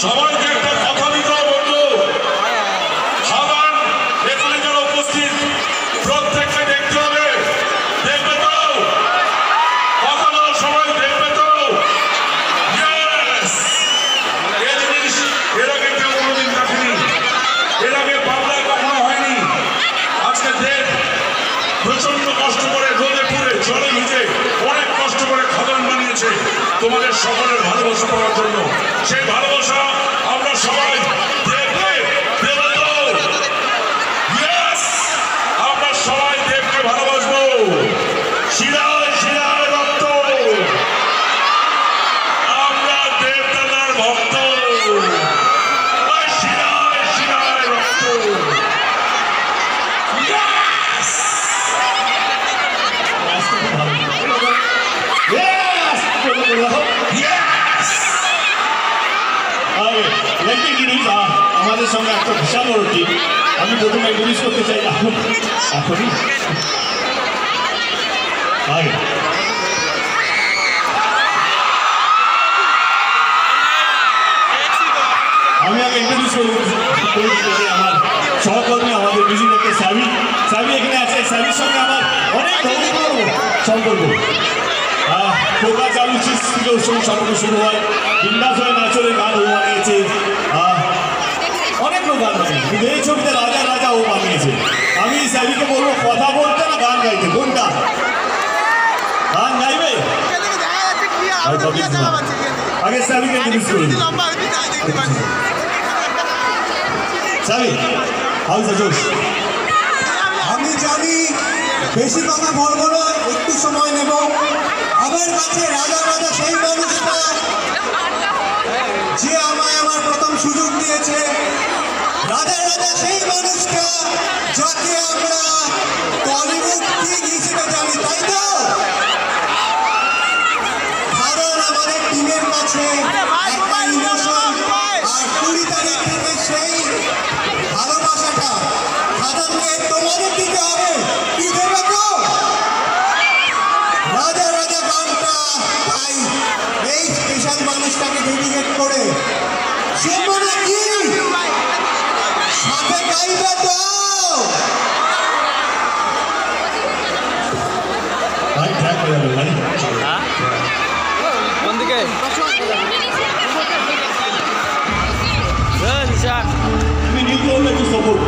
সবাইকে একটা কথা দিতে হবে বন্ধু, খাবার এখানে যারা উপস্থিত প্রত্যেককে দেখতে হবে, দেখবে তো কথা বলার সময় দেখবে তো। এই জিনিস এর আগে কেউ কোনোদিন দেখেনি, এর আগে বাংলায় কখনো হয়নি। আজকে দেব প্রচন্ড কষ্ট করে রোদে পুড়ে জলে ভিজে অনেক কষ্ট করে খাবার বানিয়েছে তোমাদের সকলের ভালোবাসা পাওয়ার জন্য। সেই ভালোবাসা আমরা সবাই দেবকে দেব তো। ইয়েস, আমরা সবাই দেবকে ভালোবাসবো। শিরায় শিরায় রক্ত, আমরা দেবদাদার ভক্ত। শিরায় শিরায় রক্ত। আমাদের সঙ্গে একটা বিশাল বড় টিম। আমি প্রথমে ইন্ট্রোডিউস করতে চাই এখনই আমি আগে ইন্ট্রোডিউস করে দিতে চাই আমার সহকর্মী, আমাদের মিউজিক ডাক্তার সাবি। সাবি এখানে আছে। সাবির সঙ্গে আমার অনেক সম্পর্ক। কোকা চালু চিজ থেকে ওর সঙ্গে সম্পর্ক শুরু হয়। বিন্দাস হয়ে নাচরের গান ও বানিয়েছে, অনেক লোক গান বানিয়েছে, কিন্তু এই ছবিতে রাজা রাজা ও বানিয়েছে। আমি সাবিকে বলবো কথা বলতে না গান গাইতে। কোনটা গান গাইবে? আগে সাবিকে ইন্ট্রোডিউস করে দিই। সাবি, হাউ ইজ দ্য জোশ? আমি জানি বেশি কথা বলবো না, একটু সময় নেব। আমার কাছে রাজা রাজা সেই মানুষটা যে আমায় আমার প্রথম সুযোগ দিয়েছে। রাজা রাজা সেই মানুষটা যাকে আমরা টলিউড কিং হিসেবে জানি, তাই তো? কারণ আমাদের টিমের কাছে একটা ইমোশন আর 20 তারিখ থেকে সেই ভালোবাসাটা খাদানকে তোমাদের দিতে হবে। কি দেবে তো? রাজা রাজা গানটা তাই এই স্পেশাল মানুষটাকে ডেডিকেট করে শুনবো নাকি? সাথে গাইবে তো? ভাই ট্র্যাক হয়ে যাবে ভাই। কোন দিকে? তুমি নিউ করলে একটু সাপোর্ট